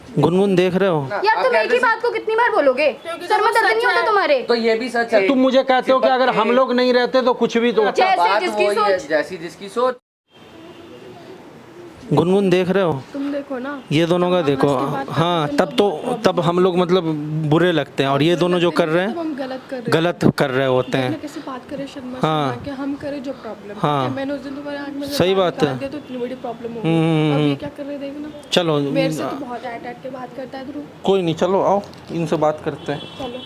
गुनगुन देख रहे हो यार तुम एक ही बात को कितनी बार बोलोगे? सर में दर्द नहीं होता तुम्हारे? तो ये भी सच है। तुम मुझे कहते हो कि अगर हम लोग नहीं रहते तो कुछ भी तो जैसे बात जिसकी वही है, सोच। जैसी जिसकी सोच। गुनगुन देख रहे हो तुम देखो ना, ये दोनों का देखो। हाँ तब हम लोग मतलब बुरे लगते हैं, और ये दोनों जो कर रहे तब हैं हम गलत कर रहे होते हैं। कैसे बात करे शर्मा हाँ। शर्मा के, हम करे जो प्रॉब्लम हाँ। मैंने उस दिन तुम्हारे आँख में से सही बाल बात है। निकाल दिया तो इतनी बड़ी प्रॉब्लम हो गई। अब ये क्या कर रहे देखना, चलो मेरे से तो बहुत ऐट के बात करता है ध्रुव। कोई नहीं, चलो आओ इनसे बात करते हैं। चलो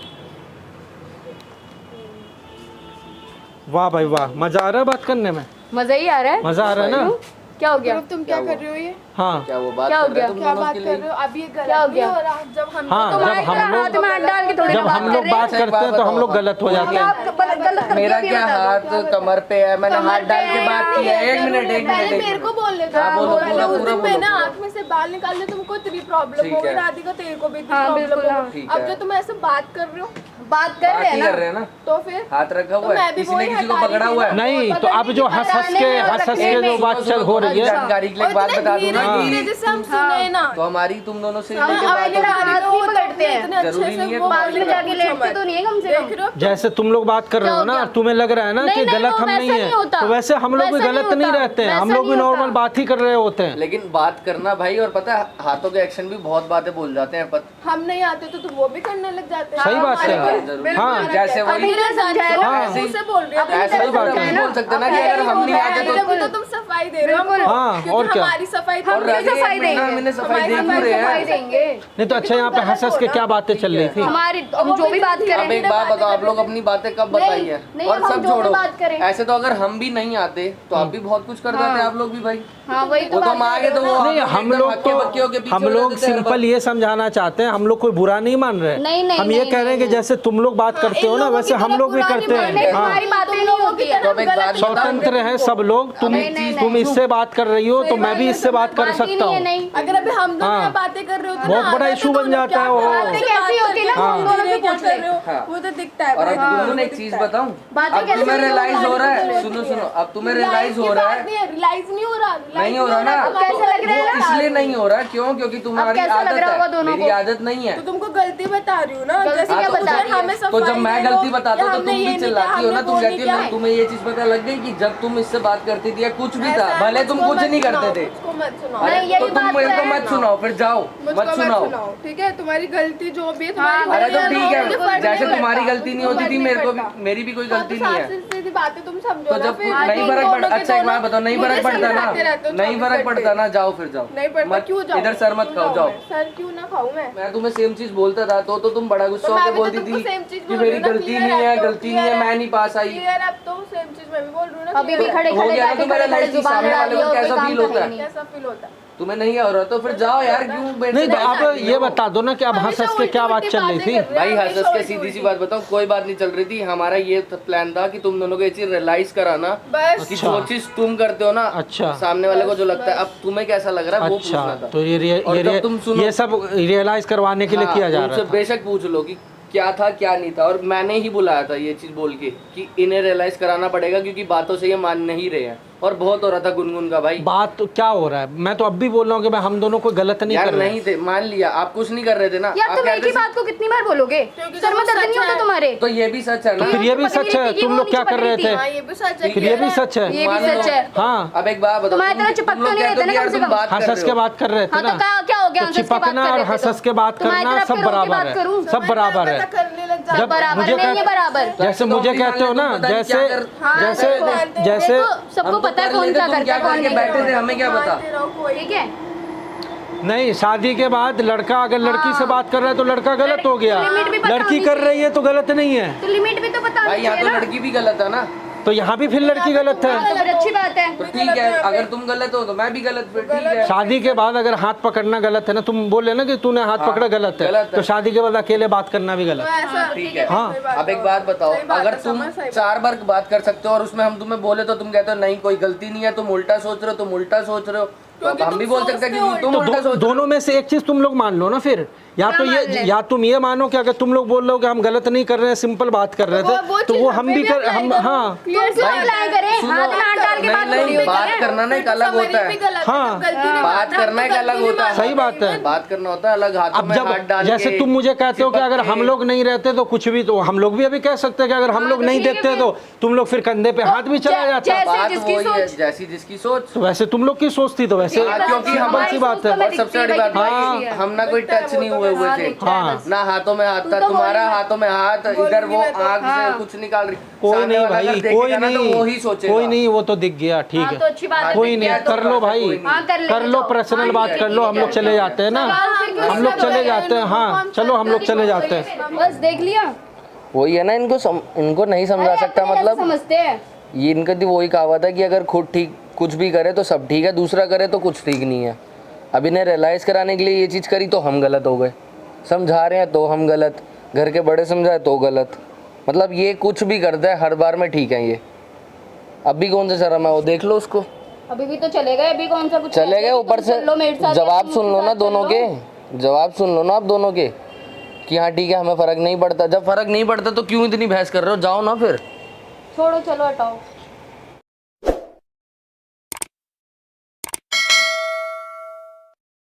वाह भाई वाह, मजा आ रहा है बात करने में, मजा ही आ रहा है। मजा आ रहा है ना। क्या हो गया? ध्रुव तुम क्या कर रहे हो ये? हाँ क्या वो बात क्या हो कर रहे गया? हैं तुम क्या दोनों बात के कर लिए? रहे हो? अब ये क्या गलत हो नहीं गया? हो रहा जब हम हाँ, तुम्हारे जब हम लोग हाथ में हाथ डाल के थोड़ी जब ना हम बात लोग कर रहे बात हैं। करते हैं तो हम लोग गलत हो जाते हैं। आप गलत कर मेरा दिया, क्या बता दो। हाथ कमर पे है, मैंने हाथ डाल के बात की है। एक मिनट पहले मेरे को बोल लेता। हाँ, बोलो, पहले पूरा, उस पूरा दिन बोलो, मैंने पूरा। आँख में से बाल निकाल दिए, तुमको इतनी प्रॉब्लम ठीक हो गई, है। राधिका तेरे को भी इतनी हाँ, प्रॉब्लम बिल्कुल, हो हाँ। गई। ठीक अब है। जो तुम ऐसे बात कर रहे हो, बात कर रहे बात ही हैं कर रहे हैं ना, तो फिर हाथ रखा तो हुआ मैं है, भी किसी ने वही किसी को हटा पकड़ा दी हुआ है। थी। नहीं तो अब जो हंस हंस के जो बात चल हो रही है। जानकारी के लिए एक बात बता दूं ना धीरे कि जैसे हम सुने ना, तो हमारी तुम दोनों से हम लेके अब बात अगर होती हाथ थी। नहीं पकड़ते हैं, इतने अच्छे जरूरी से नहीं है वो पास में बोलेगा, जाके लेटते तो नहीं है कम से देख कम। रहे हो? जैसे तुम लोग बात कर रहे हो क्या हो ना, गया? तुम्हें लग रहा है ना नहीं, कि नहीं, गलत वो हम वैसा नहीं नहीं है, होता। तो वैसे हम लोग भी वैसा गलत नहीं नहीं होता। रहते हैं, हम वैसा लोग भी नहीं नॉर्मल होता। बात ही कर रहे होते हैं। लेकिन बात करना भाई, और पता है हाथों के एक्शन भी बहुत बातें बोल जाते हैं। हम नहीं आते तो तुम वो भी करने लग जाते हैं। सही बात है। हाँ, जैसे वही अभी ना समझाया ना, हाँ। मुंह से बोल रही हो। ऐसे ही बात है। बोल सकते हैं ना कि अगर हम नहीं आते तो तुम सफाई दे रहे हो हमको, हाँ, क्योंकि और क्या? हमारी सफाई और राधिका सफाई एक महीना देंगे। मैंने सफाई हमारी दे क्यों सफाई रहे सफाई हैं? देंगे। नहीं तो अच्छा, यहाँ पे हंस हंस के क्या बातें चल रही थी। हमारी हम जो भी बात अब करें। एक बात बताओ, आप लोग अपनी बातें कब बताई है? नहीं, और अब हम सब जो भी छोड़ो, बात करें। ऐसे तो अगर हम भी नहीं आते तो आप भी बहुत कुछ कर जाते आप लोग भी भाई। हाँ वही तो वो तो बात हम आगे तो वो नहीं, हम लोग हम लोग सिंपल ये समझाना चाहते हैं, हम लोग कोई बुरा नहीं मान रहे। नहीं, नहीं, हम ये नहीं, कह रहे हैं कि जैसे तुम लोग बात करते हो ना, वैसे हम लोग भी करते हैं। हाँ, हमारी बातें नहीं होती है। तो अब एक बात बताओ, स्वतंत्र है सब लोग। तुम इससे बात कर रही हो तो मैं भी इससे बात कर सकता हूँ। नहीं अगर अभी हम दोनों हाँ। यहाँ बातें कर रहे होते बहुत ना, बड़ा आते issue तो बन लोग जाता क्या है वो। बातें कैसी होती ना, हम दोनों से क्या पूछ कर रहे हो, हाँ। वो तो दिखता है। और अब हाँ, गुनगुन वो एक दिखता चीज है। बताऊं, बातें अब कैसे तुम्हें होती हैं? रियलाइज हो रहा है, बातें सुनो होती सुनो, है। अब तुम्हें रियलाइज हो रहा है। रियलाइज नहीं हो रहा, नहीं हो रहा ना, अब कैसे लग रहा है वो ना? इसलिए नहीं हो रहा, क्यों? क्योंकि तुम्हारी कैसा लग आदत रहा होगा है, दोनों मेरी को? आदत नहीं है। तो तुमको गलती बता रही हूँ ना, गलती जैसे क्या कि बता रही है? हमें तो जब सफाई मैं दे दो, गलती बताता या हूँ तो हमने तुम ये भी नहीं चिल्लाती किया, हो ना, हमने तुम वो कहती नहीं हो किया। तुम्हें ये चीज पता लग गई कि जब तुम इससे बात करती थी या कुछ भी था, ऐसा है, भले तुम मुझको कुछ मत नहीं करते सुनाओ, थे। मुझको मत सुनाओ। अरे नहीं, यही तो तुम बात मेरे को है। मत सुनाओ, फिर जाओ मुझको मत सुनाओ। ठीक है? तुम्हारी गलती जो भी है हाँ, तुम्हारी अरे तो गलती ठीक मुझे फर्क है, जैसे नहीं तुम्हारी पड़ता, गलती नहीं मुझको होती थी, फर्क मेरे को भी पड़ता। मेरी भी कोई हाँ, गलती तो नहीं है। साथ सीधी बातें तुम समझो तो ना, जब फिर नहीं तुम फर्क दोनों पड़ता, के अच्छा एक दोनों बात बताओ, नहीं मुझे फर्क पड़ता समझाते रहते ना, हो नहीं 24 फर्क घंटे। पड़ता ना, जाओ फिर जाओ। नहीं पड़ता, मत क्यों जाऊँ? इधर सर मत क्यों खाओ, जाऊँ जाओ। मैं? सर क्यों ना खाऊं मैं? मैं तुम्हें सेम चीज बोलता था तो तुम बड़ा गुस्सा तो मैं होकर भी तो बोलती तुमको थी same चीज कि बोल मेरी रही हूँ ना, गलती clear नहीं है, अब तो गलती नहीं है, मैं नहीं पास आई। क्लियर, अब तो सेम चीज मैं भी बोल रही हूँ ना। अभी भी clear। खड़े हो खड़े गया ना बैठे तुम्हारा खड़े खड़े लाइफ, जुबान सामने लड़ा वाले रही को हो, कोई कैसा काम फील था होता ही है? नहीं। कैसा फील होता है? तुम्हें नहीं हो रहा तो फिर जाओ यार, क्यों बेइज्जती नहीं तो करना आप चाहती ये हो? बता दो ना कि अब हंस हंस के क्या बात चल रही थी। भाई हंस हंस के सीधी सी बात बताऊं, कोई बात नहीं चल रही थी। हमारा ये प्लान था कि तुम दोनों को ये चीज रियलाइज कराना बस कि जो चीज तुम करते हो ना, अच्छा। सामने वाले को जो लगता है, अब तुम्हें कैसा लग रहा है वो अच्छा, पूछना था। तो और जब तुम सुनो, ये सब रियलाइज करवाने के लिए हाँ, किया जा उनसे रहा था। बेशक पूछ लो कि क्या था क्या नहीं था, और मैंने ही बुलाया था ये चीज बोल के कि इन्हें रियलाइज कराना पड़ेगा, क्योंकि बातों से ये मान नहीं रहे हैं। और बहुत हो रहा था गुनगुन का भाई। बात तो क्या हो रहा है, मैं तो अब भी बोल रहा हूँ कि हम दोनों को गलत नहीं यार कर रहे। नहीं थे, मान लिया आप कुछ नहीं कर रहे थे ना। यार आप तुम एक कहते ही बात को कितनी बार बोलोगे? सर में दर्द नहीं होता तुम्हारे? तो ये भी सच है ना। फिर ये भी सच है, तुम लोग क्या कर रहे थे? हाँ, ये भी सच है। फिर ये भी सच है। ये भी सच है। हाँ, अब एक बात बताओ, तुम्हारी तरह चिपक तुम लोग तो नहीं कहते हो रहते कि ना यार कम से तुम कम। बात हंस कर हंस रहे के हो। बात कर रहे थे हाँ ना। तो क्या हो गया? तो हंस हंस के बात चिपकना कर और रहे थे हंस तो। हंस के बात तुम्हारी करना तरफ सब फिर होके बराबर बात है, करूं? सब बराबर है। करने लग जाओ। जब बराबर मुझे नहीं है, कह- बराबर। जैसे मुझे कहते हो ना, जैसे जैसे जैसे देखो सबको पता है कौन क्या करता है कौन नहीं बैठे थे, करता। हमें क्या पता। ठीक है? नहीं, शादी के बाद लड़का अगर लड़की से बात कर रहा है तो लड़का गलत हो गया, लिमिट भी पता लड़की होनी कर रही है तो गलत नहीं है। तो लिमिट भी तो पता भाई होनी यहाँ चाहिए तो ना। लड़की भी गलत है ना। तो यहाँ भी फिर लड़की गलत है। तो फिर अच्छी बात है। तो ठीक है, अगर तुम गलत हो तो मैं भी गलत, फिर ठीक है। शादी के बाद अगर हाथ पकड़ना गलत है ना, तुम बोले ना कि तूने हाथ पकड़ा गलत गलत है, है। तो शादी के बाद अकेले बात करना भी गलत है। ऐसा ठीक है। हाँ। अब एक बात बताओ, अगर तुम 4 बार बात कर सकते हो और उसमें हम तुम्हें बोले तो तुम कहते हो नहीं कोई गलती नहीं है, तुम उल्टा सोच रहे हो, तुम उल्टा सोच रहे हो, तो हम भी बोल सकते हैं कि तुम उल्टा सोच। दोनों में से एक चीज तुम लोग मान लो ना फिर, या तो ये, या तुम ये मानो कि अगर तुम लोग बोल रहे हो कि हम गलत नहीं कर रहे हैं, सिंपल बात कर रहे थे, तो वो हम भी कर, हम, हाँ तुम क्यों अप्लाई करें? हाथ में हाथ डाल के बात नहीं करो। नहीं, बात करना ना एक अलग होता है। हाँ, बात करना एक अलग होता है। सही बात है। बात करना होता है अलग, हाथों अब में हाथ जब डाल जैसे के, तुम मुझे कहते हो कि अगर चिपक हम के। लोग नहीं रहते तो कुछ भी, तो हम लोग भी अभी कह सकते हैं कि अगर हम लोग नहीं देखते तो तुम लोग फिर कंधे पे हाथ भी चला जाता। जैसे बात जिसकी वही है, सोच। जैसी जिसकी सोच। तो वैसे तुम लोग की सोच थी, तो वैसे हाँ, क्योंकि सिंपल हमारी सी बात है। और सबसे बड़ी बात भाई, हम ना कोई टच नहीं हुए हुए थे, हाँ। ना हाथों में हाथ था तुम्हारा, हाथों में हाथ, इधर वो आँख से कुछ निकाल रही। कोई सामने नहीं वाला अगर भाई, देखेगा कोई ना तो वो ही नहीं, सोचेगा। कोई नहीं, वो तो दिख गया, ठीक हाँ है, तो अच्छी बात है। कोई नहीं, कर लो भाई, हाँ, कर लेंगे कर लो, तो। पर्सनल बात कर लो, हम लोग चले जाते हैं ना, हम लोग चले जाते हैं, हाँ चलो हम लोग चले जाते हैं। बस देख लिया। वही है ना, इनको नहीं समझा सकता, अपने मतलब समझते हैं। ये इनका तो वही कहावत है कि अगर खुद ठीक कुछ भी करे तो सब ठीक है, दूसरा करे तो कुछ ठीक नहीं है। अब इन्हें रियलाइज़ कराने के लिए ये चीज़ करी तो हम गलत हो गए, समझा रहे हैं तो हम गलत, घर के बड़े समझाए तो गलत, मतलब ये कुछ भी करता है हर बार में ठीक है ये। अब भी कौन सा शर्म है, वो देख लो उसको, अभी भी तो चले गए, अभी कौन सा कुछ चले गए ऊपर से। जवाब सुन लो ना दोनों के, जवाब सुन लो ना आप दोनों के कि हाँ ठीक है हमें फ़र्क नहीं पड़ता। जब फ़र्क नहीं पड़ता तो क्यों इतनी बहस कर रहे हो, जाओ ना फिर। छोड़ो, चलो हटाओ।